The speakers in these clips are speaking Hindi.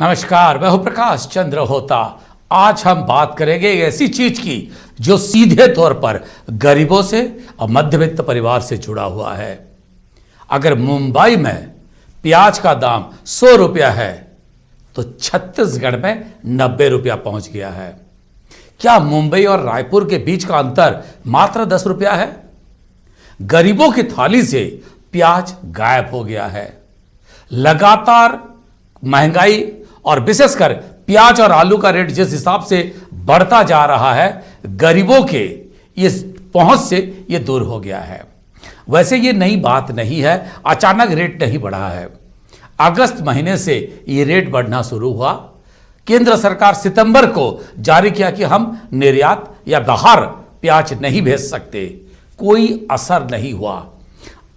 नमस्कार, मैं हूं प्रकाश चंद्र होता। आज हम बात करेंगे एक ऐसी चीज की जो सीधे तौर पर गरीबों से और मध्यवित्त परिवार से जुड़ा हुआ है। अगर मुंबई में प्याज का दाम 100 रुपया है तो छत्तीसगढ़ में 90 रुपया पहुंच गया है। क्या मुंबई और रायपुर के बीच का अंतर मात्र 10 रुपया है? गरीबों की थाली से प्याज गायब हो गया है। लगातार महंगाई और विशेषकर प्याज और आलू का रेट जिस हिसाब से बढ़ता जा रहा है, गरीबों के इस पहुंच से ये दूर हो गया है। वैसे ये नई बात नहीं है, अचानक रेट नहीं बढ़ा है। अगस्त महीने से ये रेट बढ़ना शुरू हुआ। केंद्र सरकार सितंबर को जारी किया कि हम निर्यात या बाहर प्याज नहीं भेज सकते। कोई असर नहीं हुआ।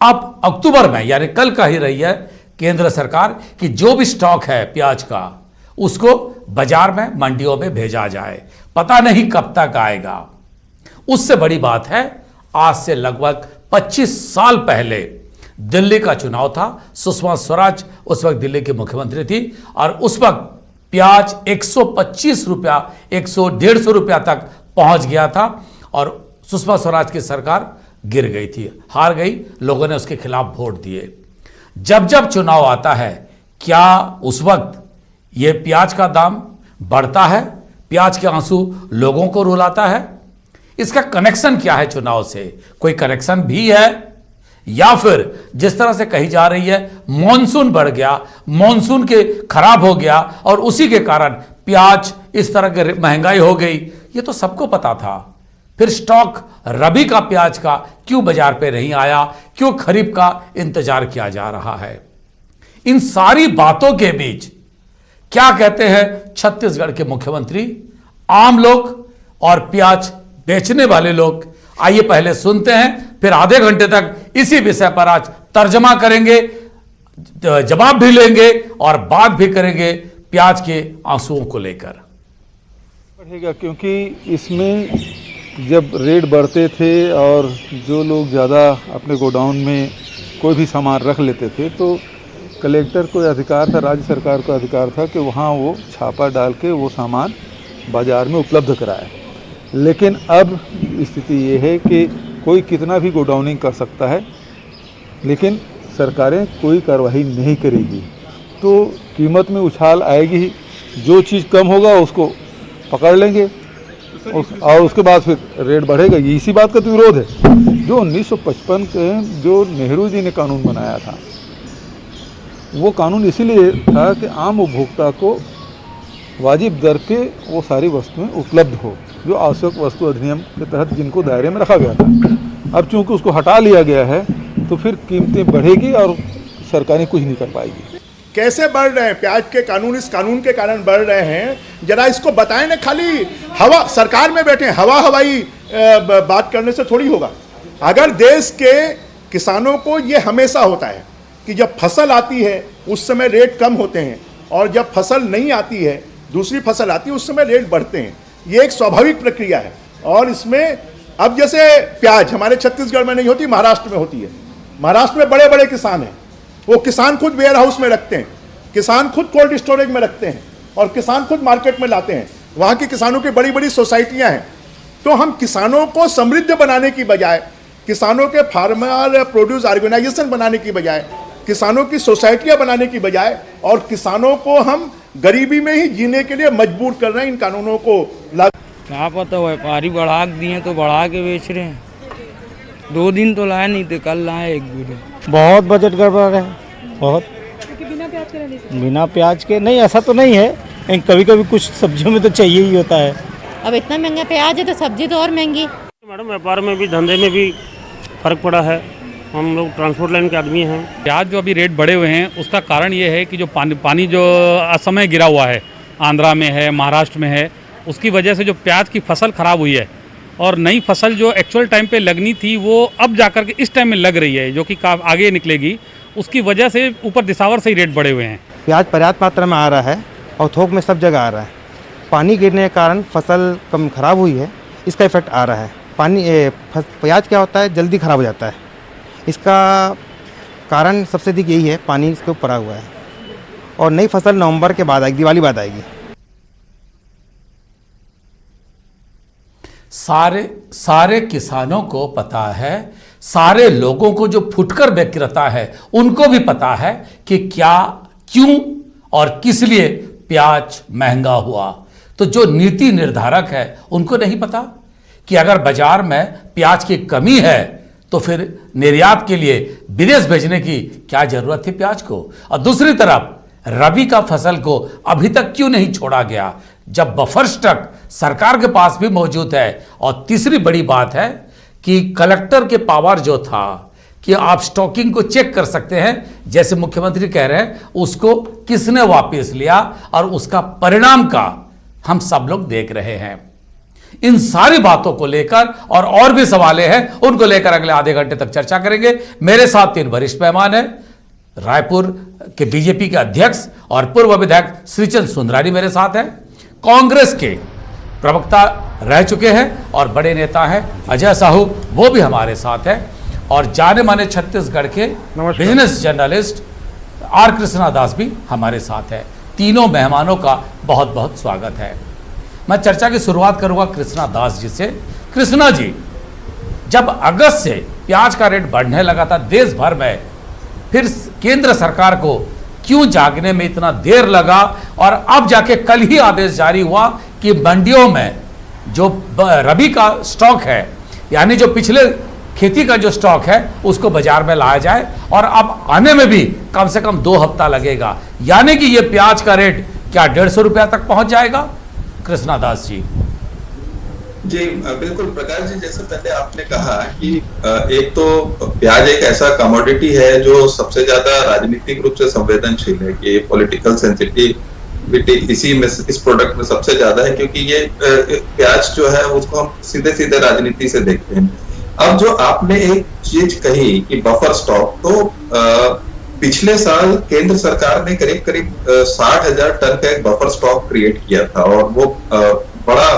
अब अक्टूबर में यानी कल कह ही रही है केंद्र सरकार कि जो भी स्टॉक है प्याज का उसको बाजार में मंडियों में भेजा जाए। पता नहीं कब तक आएगा। उससे बड़ी बात है, आज से लगभग 25 साल पहले दिल्ली का चुनाव था। सुषमा स्वराज उस वक्त दिल्ली की मुख्यमंत्री थी और उस वक्त प्याज 125 रुपया 150 रुपया तक पहुंच गया था और सुषमा स्वराज की सरकार गिर गई थी, हार गई। लोगों ने उसके खिलाफ वोट दिए। जब जब चुनाव आता है, क्या उस वक्त ये प्याज का दाम बढ़ता है? प्याज के आंसू लोगों को रुलाता है? इसका कनेक्शन क्या है चुनाव से? कोई कनेक्शन भी है या फिर जिस तरह से कही जा रही है मॉनसून बढ़ गया, मॉनसून के खराब हो गया और उसी के कारण प्याज इस तरह की महंगाई हो गई? ये तो सबको पता था। फिर स्टॉक रबी का प्याज का क्यों बाजार पे नहीं आया? क्यों खरीफ का इंतजार किया जा रहा है? इन सारी बातों के बीच क्या कहते हैं छत्तीसगढ़ के मुख्यमंत्री, आम लोग और प्याज बेचने वाले लोग? आइए पहले सुनते हैं, फिर आधे घंटे तक इसी विषय पर आज तर्जमा करेंगे, जवाब भी लेंगे और बात भी करेंगे प्याज के आंसुओं को लेकर। बढ़ेगा क्योंकि इसमें जब रेट बढ़ते थे और जो लोग ज़्यादा अपने गोडाउन में कोई भी सामान रख लेते थे तो कलेक्टर को अधिकार था, राज्य सरकार को अधिकार था कि वहाँ वो छापा डाल के वो सामान बाज़ार में उपलब्ध कराए। लेकिन अब स्थिति ये है कि कोई कितना भी गोडाउनिंग कर सकता है, लेकिन सरकारें कोई कार्रवाई नहीं करेगी तो कीमत में उछाल आएगी ही। जो चीज़ कम होगा उसको पकड़ लेंगे और उसके बाद फिर रेट बढ़ेगा। इसी बात का तो विरोध है। जो 1955 के जो नेहरू जी ने कानून बनाया था, वो कानून इसीलिए था कि आम उपभोक्ता को वाजिब दर पे वो सारी वस्तुएं उपलब्ध हो जो आवश्यक वस्तु अधिनियम के तहत जिनको दायरे में रखा गया था। अब चूंकि उसको हटा लिया गया है तो फिर कीमतें बढ़ेगी और सरकारें कुछ नहीं कर पाएगी। कैसे बढ़ रहे हैं प्याज के कानून? इस कानून के कारण बढ़ रहे हैं, जरा इसको बताएं ना। खाली हवा सरकार में बैठे हवाई बात करने से थोड़ी होगा। अगर देश के किसानों को ये हमेशा होता है कि जब फसल आती है उस समय रेट कम होते हैं और जब फसल नहीं आती है, दूसरी फसल आती है, उस समय रेट बढ़ते हैं। ये एक स्वाभाविक प्रक्रिया है। और इसमें अब जैसे प्याज हमारे छत्तीसगढ़ में नहीं होती, महाराष्ट्र में होती है। महाराष्ट्र में बड़े बड़े किसान हैं, वो किसान खुद वेयर हाउस में रखते हैं, किसान खुद कोल्ड स्टोरेज में रखते हैं और किसान खुद मार्केट में लाते हैं। वहाँ के किसानों की बड़ी बड़ी सोसाइटियाँ हैं। तो हम किसानों को समृद्ध बनाने की बजाय, किसानों के फार्मर प्रोड्यूस ऑर्गेनाइजेशन बनाने की बजाय, किसानों की सोसाइटियाँ बनाने की बजाय और किसानों को हम गरीबी में ही जीने के लिए मजबूर कर रहे हैं इन कानूनों को क्या पता, व्यापारी बढ़ा दिए तो बढ़ा के बेच रहे हैं। 2 दिन तो लाए नहीं थे, कल लाए 1 बीघे। बहुत बजट गड़बड़ है, बहुत। बिना प्याज के नहीं, ऐसा तो नहीं है, लेकिन कभी कभी कुछ सब्जियों में तो चाहिए ही होता है। अब इतना महंगा प्याज है तो सब्जी तो और महंगी। मैडम व्यापार में भी, धंधे में भी फर्क पड़ा है। हम लोग ट्रांसपोर्ट लाइन के आदमी हैं। प्याज जो अभी रेट बढ़े हुए हैं उसका कारण ये है कि जो पानी जो असमय गिरा हुआ है, आंध्रा में है, महाराष्ट्र में है, उसकी वजह से जो प्याज की फसल ख़राब हुई है और नई फसल जो एक्चुअल टाइम पे लगनी थी वो अब जाकर के इस टाइम में लग रही है, जो कि आगे निकलेगी। उसकी वजह से ऊपर दिसावर से ही रेट बढ़े हुए हैं। प्याज पर्याप्त मात्रा में आ रहा है और थोक में सब जगह आ रहा है। पानी गिरने के कारण फसल कम खराब हुई है, इसका इफेक्ट आ रहा है। प्याज क्या होता है, जल्दी ख़राब हो जाता है। इसका कारण सबसे अधिक यही है, पानी इसके ऊपर पड़ा हुआ है। और नई फसल नवंबर के बाद आएगी, दिवाली बाद आएगी। सारे किसानों को पता है, सारे लोगों को जो फुटकर विक्रेता है उनको भी पता है कि क्या, क्यों और किस लिए प्याज महंगा हुआ। तो जो नीति निर्धारक है उनको नहीं पता कि अगर बाजार में प्याज की कमी है तो फिर निर्यात के लिए विदेश भेजने की क्या जरूरत थी प्याज को। और दूसरी तरफ रबी का फसल को अभी तक क्यों नहीं छोड़ा गया जब बफर स्टॉक सरकार के पास भी मौजूद है। और तीसरी बड़ी बात है कि कलेक्टर के पावर जो था कि आप स्टॉकिंग को चेक कर सकते हैं, जैसे मुख्यमंत्री कह रहे हैं, उसको किसने वापस लिया और उसका परिणाम का हम सब लोग देख रहे हैं। इन सारी बातों को लेकर और भी सवालें हैं, उनको लेकर अगले आधे घंटे तक चर्चा करेंगे। मेरे साथ 3 वरिष्ठ मेहमान हैं। रायपुर के बीजेपी के अध्यक्ष और पूर्व विधायक श्रीचंद सुंदरानी मेरे साथ हैं। कांग्रेस के प्रवक्ता रह चुके हैं और बड़े नेता हैं अजय साहू, वो भी हमारे साथ हैं। और जाने माने छत्तीसगढ़ के बिजनेस जर्नलिस्ट आर कृष्णा दास भी हमारे साथ है। तीनों मेहमानों का बहुत बहुत स्वागत है। मैं चर्चा की शुरुआत करूंगा कृष्णा दास जी से। कृष्णा जी, जब अगस्त से प्याज का रेट बढ़ने लगा था देश भर में, फिर केंद्र सरकार को क्यों जागने में इतना देर लगा और अब जाके कल ही आदेश जारी हुआ कि मंडियों में जो रबी का स्टॉक है, यानी जो पिछले खेती का जो स्टॉक है, उसको बाजार में लाया जाए और अब आने में भी कम से कम 2 हफ्ता लगेगा, यानी कि ये प्याज का रेट क्या 150 रुपया तक पहुंच जाएगा? कृष्णा दास जी। जी बिल्कुल प्रकाश जी, जैसे पहले आपने कहा कि एक तो प्याज एक ऐसा कमोडिटी है जो सबसे ज्यादा राजनीतिक रूप से संवेदनशील है कि पॉलिटिकल सेंसिटिविटी इसी में, इस प्रोडक्ट में सबसे ज्यादा है, क्योंकि ये प्याज जो है उसको हम सीधे सीधे राजनीति से देखते हैं। अब जो आपने एक चीज कही कि बफर स्टॉक, तो पिछले साल केंद्र सरकार ने करीब करीब 60,000 टन का एक बफर स्टॉक क्रिएट किया था और वो बड़ा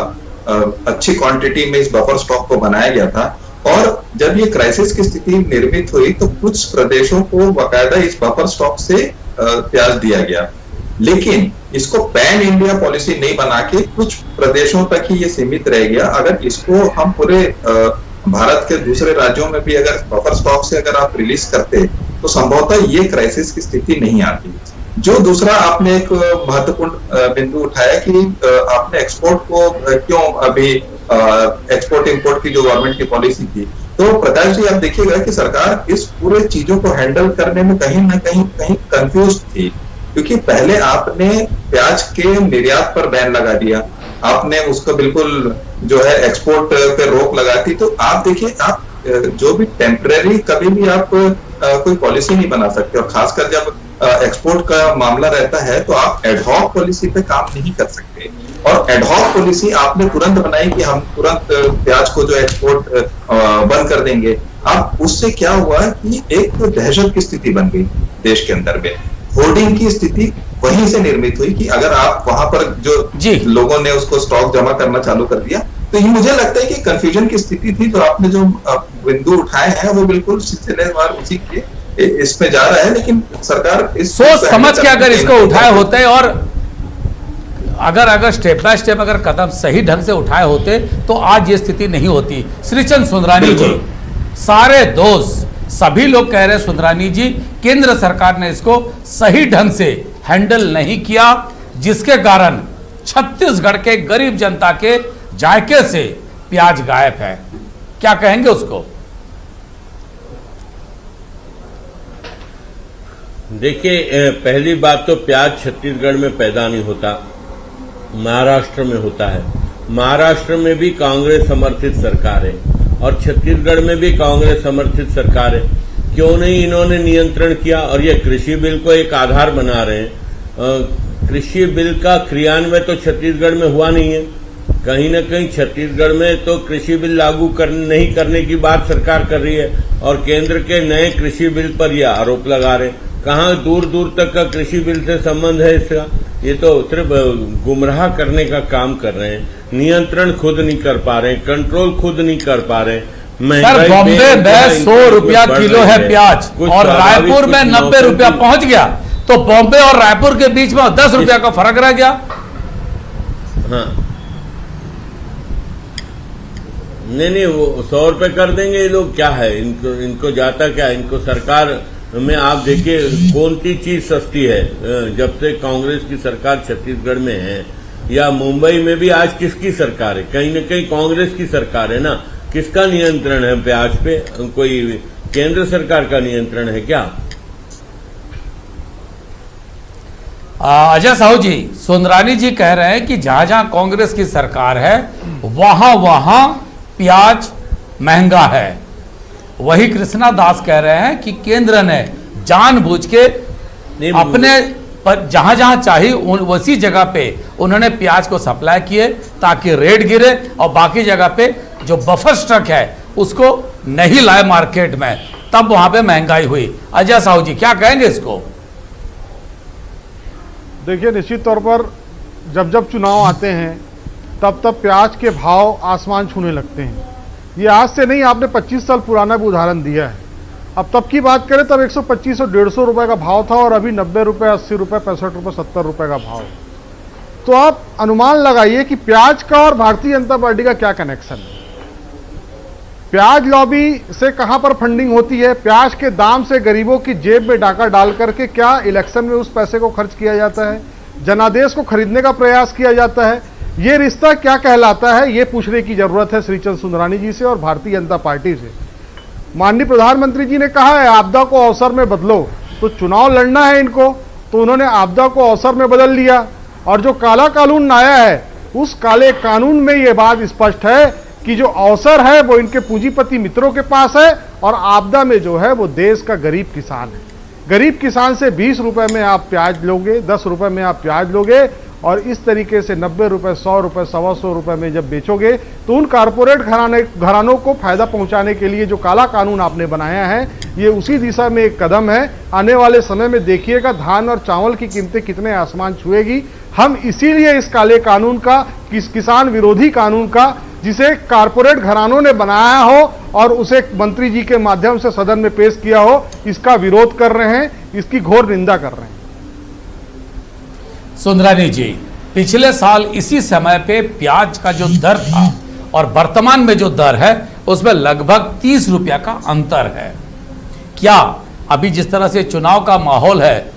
अच्छी क्वांटिटी में इस बफर स्टॉक को बनाया गया था। और जब ये क्राइसिस की स्थिति निर्मित हुई तो कुछ प्रदेशों को बाकायदा इस बफर स्टॉक से प्याज दिया गया, लेकिन इसको पैन इंडिया पॉलिसी नहीं बना के कुछ प्रदेशों तक ही ये सीमित रह गया। अगर इसको हम पूरे भारत के दूसरे राज्यों में भी अगर बफर स्टॉक से अगर आप रिलीज करते तो संभवतः ये क्राइसिस की स्थिति नहीं आती। जो दूसरा आपने एक महत्वपूर्ण बिंदु उठाया कि आपने एक्सपोर्ट को क्यों अभी एक्सपोर्ट इंपोर्ट की जो गवर्नमेंट की पॉलिसी थी, तो प्रकाश जी आप देखिएगा कि सरकार इस पूरे चीजों को हैंडल करने में कहीं ना कहीं कंफ्यूज थी, क्योंकि पहले आपने प्याज के निर्यात पर बैन लगा दिया, आपने उसको बिल्कुल जो है एक्सपोर्ट पे रोक लगा दी। तो आप देखिए, आप जो भी टेम्परेरी कभी भी आप कोई पॉलिसी नहीं बना सकते, और खासकर जब एक्सपोर्ट का मामला रहता है तो आप एडहॉक पॉलिसी पे काम नहीं कर सकते। और एडहॉक पॉलिसी आपने तुरंत बनाई कि हम तुरंत प्याज को जो एक्सपोर्ट बंद कर देंगे। अब उससे क्या हुआ कि एक तो दहशत की स्थिति बन गई देश के अंदर में, होर्डिंग की स्थिति वहीं से निर्मित हुई कि अगर आप वहां पर जो लोगों ने उसको स्टॉक जमा करना चालू कर दिया, तो ये मुझे लगता है कि कंफ्यूजन की स्थिति थी। तो आपने जो बिंदु उठाए हैं वो बिल्कुल सिलसिलेवार उसी के इसमें जा रहा है, लेकिन सरकार इस सोच समझ के अगर इसको उठाए होते और अगर स्टेप बाय स्टेप अगर कदम सही ढंग से उठाए होते तो आज ये स्थिति नहीं होती। श्रीचंद सुंदरानी जी, सारे दोस्त सभी लोग कह रहे हैं सुंदरानी जी, केंद्र सरकार ने इसको सही ढंग से हैंडल नहीं किया, जिसके कारण छत्तीसगढ़ के गरीब जनता के जायके से प्याज गायब है। क्या कहेंगे उसको? देखिए, पहली बात तो प्याज छत्तीसगढ़ में पैदा नहीं होता, महाराष्ट्र में होता है। महाराष्ट्र में भी कांग्रेस समर्थित सरकार है और छत्तीसगढ़ में भी कांग्रेस समर्थित सरकार है। क्यों नहीं इन्होंने नियंत्रण किया? और ये कृषि बिल को एक आधार बना रहे हैं। कृषि बिल का क्रियान्वयन तो छत्तीसगढ़ में हुआ नहीं है। कहीं न कहीं छत्तीसगढ़ में तो कृषि बिल लागू नहीं करने की बात सरकार कर रही है और केंद्र के नए कृषि बिल पर यह आरोप लगा रहे हैं। कहाँ दूर दूर तक का कृषि बिल से संबंध है इसका? ये तो सिर्फ गुमराह करने का काम कर रहे हैं। नियंत्रण खुद नहीं कर पा रहे, कंट्रोल खुद नहीं कर पा रहे। सर, बॉम्बे में 100 रुपया किलो है प्याज और रायपुर में 90 रुपया पहुंच गया। तो बॉम्बे और रायपुर के बीच में 10 रुपया का फर्क रह गया। हाँ, नहीं वो 100 रुपए कर देंगे ये लोग, क्या है इनको जाता क्या, इनको सरकार में आप देखिए कौन सी चीज सस्ती है। जब से कांग्रेस की सरकार छत्तीसगढ़ में है या मुंबई में भी आज किसकी सरकार है, कहीं न कहीं कांग्रेस की सरकार है ना। किसका नियंत्रण है प्याज पे, कोई केंद्र सरकार का नियंत्रण है क्या? अजय साहू जी, सुंदरानी जी कह रहे हैं कि जहां जहां कांग्रेस की सरकार है वहां वहां प्याज महंगा है। वही कृष्णा दास कह रहे हैं कि केंद्र ने जानबूझ के अपने पर जहां जहां चाहिए उसी जगह पे उन्होंने प्याज को सप्लाई किए ताकि रेट गिरे, और बाकी जगह पे जो बफर स्टॉक है उसको नहीं लाए मार्केट में, तब वहां पे महंगाई हुई। अजय साहू जी क्या कहेंगे इसको? देखिए, निश्चित तौर पर जब जब चुनाव आते हैं तब तब प्याज के भाव आसमान छूने लगते हैं। ये आज से नहीं, आपने 25 साल पुराना भी उदाहरण दिया है। अब तब की बात करें तब 125 और 150 रुपए का भाव था और अभी 90 रुपए, 80 रुपए, 65 रुपए, 70 रुपए का भाव। तो आप अनुमान लगाइए कि प्याज का और भारतीय जनता पार्टी का क्या कनेक्शन है। प्याज लॉबी से कहां पर फंडिंग होती है, प्याज के दाम से गरीबों की जेब में डाका डाल करके क्या इलेक्शन में उस पैसे को खर्च किया जाता है, जनादेश को खरीदने का प्रयास किया जाता है। ये रिश्ता क्या कहलाता है, ये पूछने की जरूरत है श्रीचंद सुंदरानी जी से और भारतीय जनता पार्टी से। माननीय प्रधानमंत्री जी ने कहा है आपदा को अवसर में बदलो, तो चुनाव लड़ना है इनको, तो उन्होंने आपदा को अवसर में बदल लिया। और जो काला कानून आया है उस काले कानून में ये बात स्पष्ट है कि जो अवसर है वो इनके पूंजीपति मित्रों के पास है और आपदा में जो है वो देश का गरीब किसान है। गरीब किसान से 20 रुपए में आप प्याज लोगे, 10 रुपए में आप प्याज लोगे और इस तरीके से 90 रुपए, 100 रुपए, 125 रुपए में जब बेचोगे तो उन कारपोरेट घरानों को फायदा पहुंचाने के लिए जो काला कानून आपने बनाया है ये उसी दिशा में एक कदम है। आने वाले समय में देखिएगा धान और चावल की कीमतें कितने आसमान छुएगी। हम इसीलिए इस काले कानून का, किसान विरोधी कानून का, जिसे कारपोरेट घरानों ने बनाया हो और उसे मंत्री जी के माध्यम से सदन में पेश किया हो, इसका विरोध कर रहे हैं, इसकी घोर निंदा कर रहे हैं। सुंदरानी जी, पिछले साल इसी समय पे प्याज का जो दर था और वर्तमान में जो दर है उसमें लगभग 30 रुपया का अंतर है। क्या अभी जिस तरह से चुनाव का माहौल है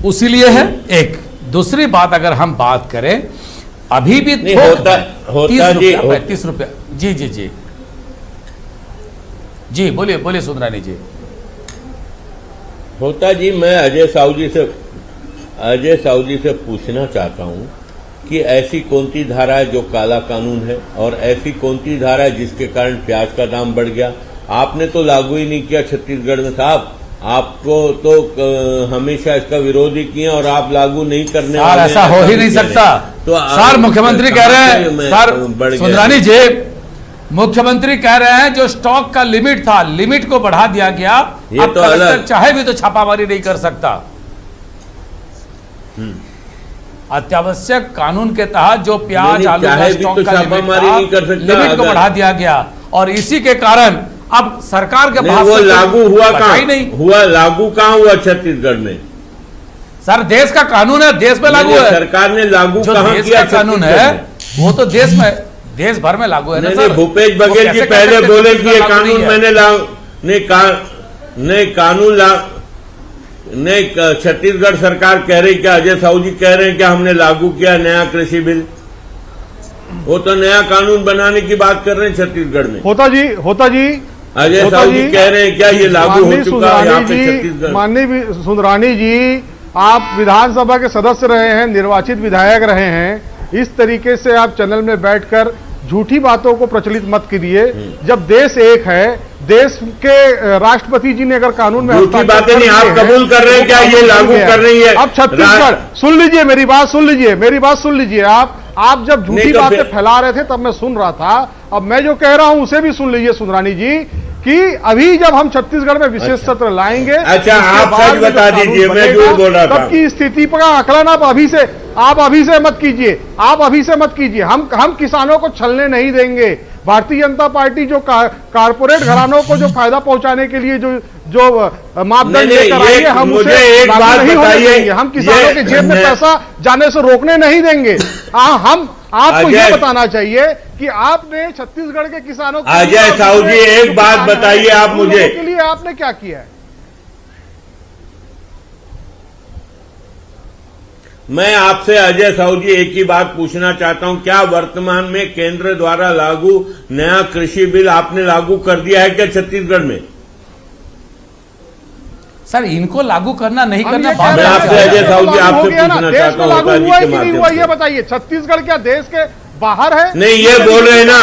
उसी लिए है? एक दूसरी बात अगर हम बात करें, अभी भी होता 30 रुपया। जी जी जी जी, बोलिए बोलिए सुंदरानी जी। होता जी, मैं अजय साहू जी से पूछना चाहता हूं कि ऐसी कौन सी धारा है जो काला कानून है और ऐसी कौन सी धारा है जिसके कारण प्याज का दाम बढ़ गया। आपने तो लागू ही नहीं किया छत्तीसगढ़ में साहब, आपको तो हमेशा इसका विरोध ही किया और आप लागू नहीं करने वाले। ऐसा हो ही नहीं सकता। तो सर मुख्यमंत्री कह रहे हैं, सर सुंदरानी जी, मुख्यमंत्री कह रहे हैं जो स्टॉक का लिमिट था, लिमिट को बढ़ा दिया गया। अब तो कलेक्टर चाहे भी तो छापामारी नहीं कर सकता। अत्यावश्यक कानून के तहत जो प्याज आलू का स्टॉक का लिमिट को बढ़ा दिया गया और इसी के कारण अब सरकार के पास वो लागू हुआ कहां नहीं हुआ, लागू कहां हुआ छत्तीसगढ़ में? सर देश का कानून है, देश में लागू है। सरकार ने लागू कहां किया? कानून है वो तो देश में, देश भर में लागू है ना सर। भूपेश बघेल जी पहले बोले कि ये कानून मैंने नहीं, छत्तीसगढ़ सरकार कह रही, क्या अजय साहू जी कह रहे हैं क्या हमने लागू किया नया कृषि बिल? वो तो नया कानून बनाने की बात कर रहे हैं छत्तीसगढ़ में। होता जी अजय साहू जी कह रहे हैं क्या ये लागू हो चुका है यहाँ पे छत्तीसगढ़? माननीय सुंदरानी जी, आप विधानसभा के सदस्य रहे हैं, निर्वाचित विधायक रहे हैं, इस तरीके से आप चैनल में बैठकर झूठी बातों को प्रचलित मत कीजिए। जब देश एक है, देश के राष्ट्रपति जी ने अगर कानून में झूठी बातें नहीं, आप कबूल कर रहे हैं क्या ये लागू कर रही है? अब छत्तीसगढ़, सुन लीजिए मेरी बात सुन लीजिए। आप जब झूठी बातें फैला रहे थे तब मैं सुन रहा था, अब मैं जो कह रहा हूं उसे भी सुन लीजिए सुंदरानी जी, कि अभी जब हम छत्तीसगढ़ में विशेष सत्र लाएंगे, अच्छा आप सच बता दीजिए, मैं झूठ बोल रहा था। तब की स्थिति का आकलन आप अभी से मत कीजिए। हम किसानों को छलने नहीं देंगे। भारतीय जनता पार्टी जो कारपोरेट घरानों को जो फायदा पहुंचाने के लिए जो मापदंड नहीं, लेकर ये आएंगे हम मुझे उसे एक लागू बात नहीं होने बताइए, देंगे। हम किसानों के जेब में मैं- पैसा जाने से रोकने नहीं देंगे। हम आपको ये अजय- बताना चाहिए कि आपने छत्तीसगढ़ के किसानों के अजय लिए, साहू जी, एक जो बात किसान हैं, बताइए आप उन मुझे। लोगों के लिए आपने क्या किया है? मैं आपसे अजय साहू जी एक ही बात पूछना चाहता हूं, क्या वर्तमान में केंद्र द्वारा लागू नया कृषि बिल आपने लागू कर दिया है क्या छत्तीसगढ़ में? सर इनको लागू करना नहीं हम करना ये बात कह रहे हैं, आपसे है। अजय साहू जी, लागू आपसे हो गया ना, पूछना देश चाहता में हूं लागू नेताजी हुआ है के कि नहीं माध्यम हुआ से। ये बताइए। छत्तीसगढ़ क्या देश के बाहर है? नहीं, ये बोल रहे ना,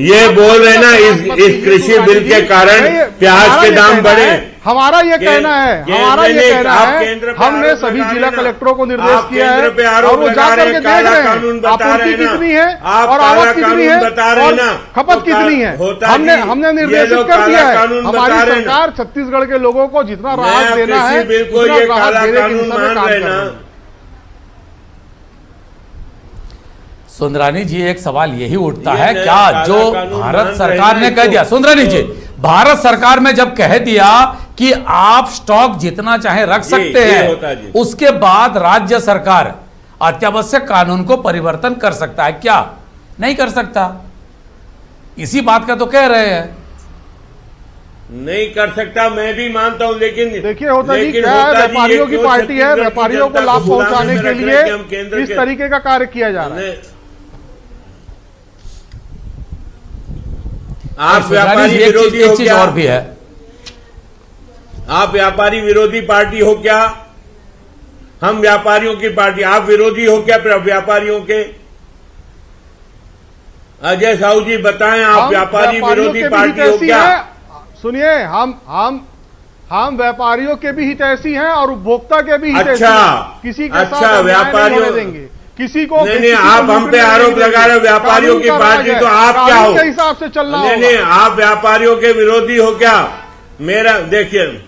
ये बोल रहे ना इस कृषि बिल के कारण प्याज के दाम बढ़े। हमारा ये कहना है, हमारा ये कहना आप है, केंद्र पे हमने आरोप सभी लगा जिला रहे हैं ना। कलेक्टरों को निर्देश आप किया है केंद्र पे आरोप और वो लगा जाकर रहे के हैं, देख काला रहे कानून हैं बता आपूर्ति रहे हैं ना। कितनी है आप और काला आवक कितनी है कानून बता रहे हैं और ना। खपत तो कितनी है। होता हमने जी, हमने ये निर्देशित लोग कर दिया काला है कानून बता हमारी रहे हैं ना। सरकार छत्तीसगढ़ के लोगों को जितना राहत नया देना है कृषि बिल को उतना ये राहत काला देने की कानून दिशा में मान काम रहे कर ना। रहे हैं। सुंदरानी जी एक सवाल यही उठता ये है नया क्या काला जो कानून भारत मान सरकार रहे ने हैं कह इसको। दिया, सुंदरानी जी भारत सरकार में जब कह दिया कि आप स्टॉक जितना चाहे रख सकते ये होता है हैं, जी। उसके बाद राज्य सरकार अत्यावश्यक कानून को परिवर्तन कर सकता है क्या? नहीं कर सकता। इसी बात का तो कह रहे हैं। नहीं कर सकता, मैं भी मानता हूं, लेकिन देखिए होता जी लेकिन क्या है, होता जी, ये व्यापारियों की क्यों पार्टी है, छत्तीसगढ़ की व्यापारियों को जनता लाभ गुलामी पहुंचाने में के रख रहे लिए हैं कि हम केंद्र इस के- तरीके का कार्य किया जा रहा है। आप सुंदरानी व्यापारी जी, एक विरोधी चीज हो चीज क्या? और भी है। आप व्यापारी विरोधी पार्टी हो क्या? हम व्यापारियों की पार्टी, आप विरोधी हो क्या व्यापारियों के? अजय साहू जी बताएं, आप हम व्यापारी व्यापारियों विरोधी के भी पार्टी हो हितैषी क्या? हैं। सुनिए, हम व्यापारियों के भी हितैषी हैं और उपभोक्ता के भी हितैषी अच्छा, हैं। किसी के अच्छा, साथ अन्याय नहीं व्यापारियों- होने देंगे। किसी को नहीं, किसी को आप हम पे लूटने आरोप नहीं लगा रहे हो देंगे। व्यापारियों की कानून का पार्टी, राज तो है। आप क्या कानून हो? के हिसाब से चलना नहीं होगा। नहीं, आप व्यापारियों के विरोधी हो क्या? मेरा देखिए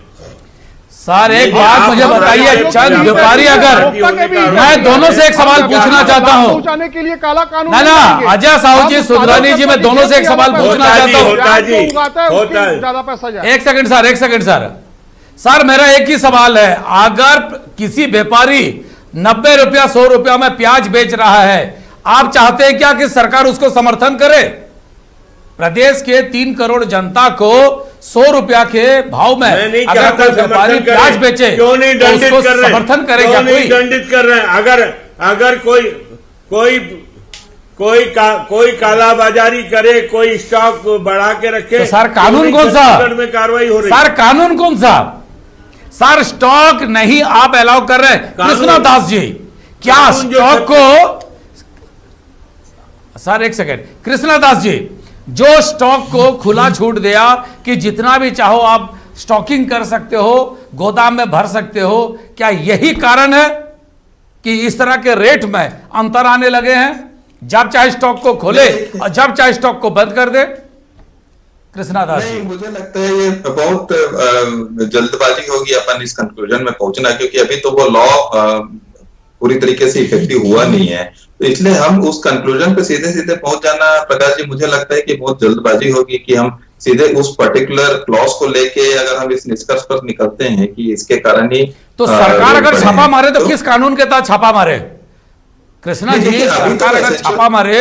सर एक नहीं, बात आप मुझे हमारे बताइए, व्यापारियों चंद के व्यापारी विरोधी अगर उपभोक्ता के भी मैं दोनों से एक सवाल हम पूछना व्यापारियों चाहता को हूं। पहुंचाने के लिए काला कानून ना, नहीं ना, लाएंगे। अजय साहू हम जी, उत्पादक सुंदरानी जी, मैं के दोनों से एक ज्यादा सवाल पैसा पूछना जाए। चाहता हूं। होता जी, जो उगाता है होता है। उसके ज्यादा पैसा जाए। एक सेकंड सर, सर मेरा एक ही सवाल है, अगर किसी व्यापारी 90 रुपया 100 रुपया में प्याज बेच रहा है, आप चाहते हैं क्या कि सरकार उसको समर्थन करे? प्रदेश के 3 करोड़ जनता को 100 रुपया के भाव में मैं नहीं अगर चाहता कोई व्यापारी समर्थन प्याज करें। बेचे क्यों नहीं तो दंडित उसको कर रहे हैं? समर्थन करे क्यों क्या नहीं कोई? दंडित कर रहे हैं? अगर कोई कालाबाजारी करे, कोई स्टॉक बढ़ा के रखे, तो सर कानून कौन सा? छत्तीसगढ़ में कार्रवाई हो रही है। सर कानून कौन सा? सर स्टॉक नहीं आप अलाउ कर रहे हैं। कानून- कृष्णा दास जी, क्या कानून जो स्टॉक को, सर एक सेकंड, कृष्णा दास जी, जो स्टॉक को खुला छूट दिया कि जितना भी चाहो आप स्टॉकिंग कर सकते हो, गोदाम में भर सकते हो, क्या यही कारण है कि इस तरह के रेट में अंतर आने लगे हैं? जब चाहे स्टॉक को खोले और जब चाहे स्टॉक को बंद कर दे। कृष्णा दास जी, नहीं, मुझे लगता है ये बहुत जल्दबाजी होगी अपन इस कंक्लूजन में पहुंचना, क्योंकि अभी तो वो लॉ पूरी तरीके से इफेक्टिव हुआ नहीं है, तो इसलिए हम उस कंक्लूजन पे सीधे सीधे पहुंच जाना, प्रकाश जी, मुझे लगता है कि बहुत जल्दबाजी होगी कि हम सीधे उस पर्टिकुलर क्लॉज को लेके अगर हम इस निष्कर्ष पर निकलते हैं कि इसके कारण ही तो सरकार रेट अगर बढ़े छापा हैं। मारे तो किस कानून के तहत छापा मारे? कृष्णा नहीं, जी, देखिए, अभी तो सरकार अगर ऐसे छापा मारे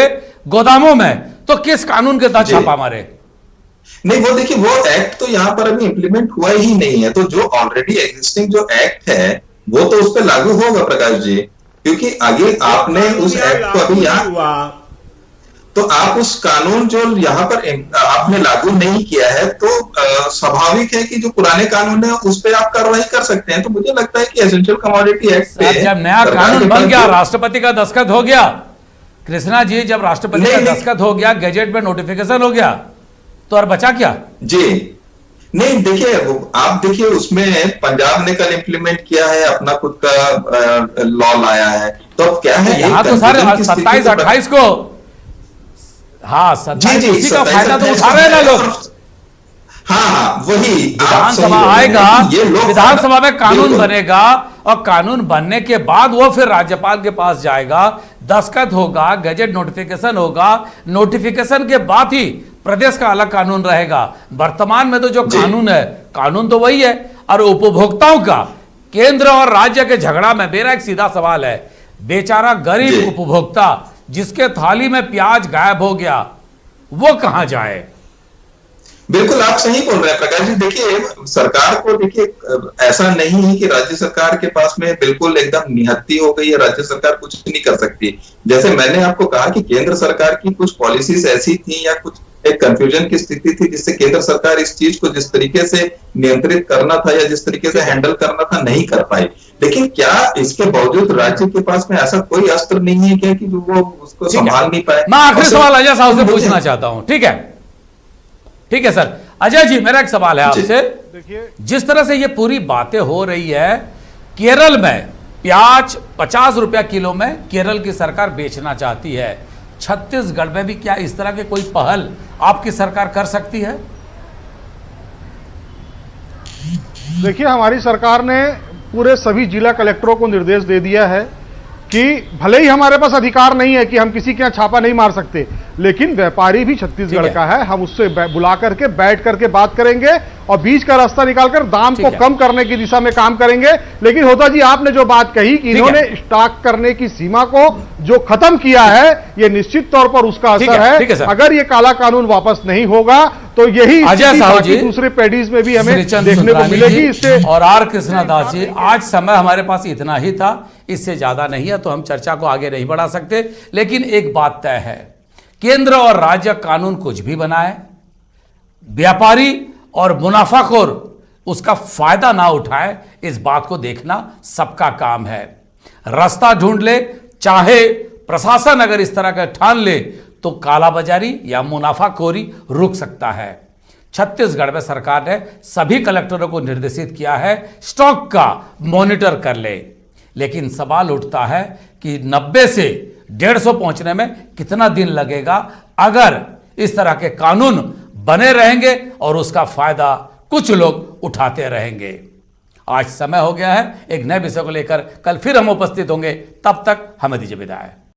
गोदामों में तो किस कानून के तहत जी। छापा मारे? नहीं, वो देखिए, वो एक्ट तो यहाँ पर अभी इम्प्लीमेंट हुआ ही नहीं है, तो जो ऑलरेडी एग्जिस्टिंग जो एक्ट है वो तो उस पर लागू होगा प्रकाश जी, क्योंकि आगे आपने उस एक्ट को अभी यहाँ, तो आप उस कानून जो यहाँ पर आपने लागू नहीं किया है, तो स्वाभाविक है कि जो पुराने कानून है उस पर आप कार्रवाई कर सकते हैं। तो मुझे लगता है कि एसेंशियल कमोडिटी एक्ट पे जब नया कानून बन गया, राष्ट्रपति का दस्तखत हो गया, कृष्णा जी, जब राष्ट्रपति का दस्तखत हो गया, गैजेट में नोटिफिकेशन हो गया, तो और बचा क्या? जी नहीं, देखिए, आप देखिए, उसमें पंजाब ने कल इंप्लीमेंट किया है, अपना खुद का लॉ लाया है, तो अब क्या है, यहाँ तो सर 27-28 को, हाँ, 27 उसी का फायदा तो उठा रहे हैं ना लोग। हाँ, वही विधानसभा आएगा, विधानसभा में कानून बनेगा और कानून बनने के बाद वो फिर राज्यपाल के पास जाएगा, दस्तखत होगा, गजट नोटिफिकेशन होगा, नोटिफिकेशन के बाद ही प्रदेश का अलग कानून रहेगा। वर्तमान में तो जो कानून है, कानून तो वही है। और उपभोक्ताओं का केंद्र और राज्य के झगड़ा में मेरा एक सीधा सवाल है, बेचारा गरीब उपभोक्ता जिसके थाली में प्याज गायब हो गया, वो कहां जाए? बिल्कुल आप सही बोल रहे हैं प्रकाश जी। देखिए सरकार को, देखिए ऐसा नहीं है कि राज्य सरकार के पास में बिल्कुल एकदम निहत्ती हो गई है, राज्य सरकार कुछ नहीं कर सकती। जैसे मैंने आपको कहा कि केंद्र सरकार की कुछ पॉलिसीज ऐसी थी या कुछ एक कंफ्यूजन की स्थिति थी जिससे केंद्र सरकार इस चीज को जिस तरीके से नियंत्रित करना था या जिस तरीके से हैंडल करना था नहीं कर पाई। लेकिन क्या इसके बावजूद राज्य के पास में ऐसा कोई अस्त्र नहीं है क्या कि वो उसको संभाल नहीं पाए? मैं आखिरी सवाल अजय साहब से पूछना चाहता हूं। ठीक है, ठीक है सर। अजय जी, मेरा एक सवाल है आपसे। जिस तरह से ये पूरी बातें हो रही है, केरल में प्याज 50 रुपया किलो में केरल की सरकार बेचना चाहती है, छत्तीसगढ़ में भी क्या इस तरह के कोई पहल आपकी सरकार कर सकती है? देखिए, हमारी सरकार ने पूरे सभी जिला कलेक्टरों को निर्देश दे दिया है कि भले ही हमारे पास अधिकार नहीं है कि हम किसी के यहाँ छापा नहीं मार सकते, लेकिन व्यापारी भी छत्तीसगढ़ का है, हम उससे बुला करके बैठ करके बात करेंगे और बीच का रास्ता निकालकर दाम को कम करने की दिशा में काम करेंगे। लेकिन होता जी, आपने जो बात कही कि इन्होंने स्टॉक करने की सीमा को जो खत्म किया है, ये निश्चित तौर पर उसका असर है। अगर ये काला कानून वापस नहीं होगा तो यही अजय साहू जी, दूसरे पैडीज में भी हमें देखने को मिलेगी। इससे और आर कृष्णदास जी, आज समय हमारे पास इतना ही था, इससे ज्यादा नहीं है, तो हम चर्चा को आगे नहीं बढ़ा सकते। लेकिन एक बात तय है, केंद्र और राज्य कानून कुछ भी बनाए, व्यापारी और मुनाफाखोर उसका फायदा ना उठाए, इस बात को देखना सबका काम है। रास्ता ढूंढ ले, चाहे प्रशासन अगर इस तरह का ठान ले तो कालाबाजारी या मुनाफाखोरी रुक सकता है। छत्तीसगढ़ में सरकार ने सभी कलेक्टरों को निर्देशित किया है स्टॉक का मॉनिटर कर ले, लेकिन सवाल उठता है कि 90 से 150 पहुंचने में कितना दिन लगेगा अगर इस तरह के कानून बने रहेंगे और उसका फायदा कुछ लोग उठाते रहेंगे। आज समय हो गया है, एक नए विषय को लेकर कल फिर हम उपस्थित होंगे। तब तक हमें दीजिए विदाई।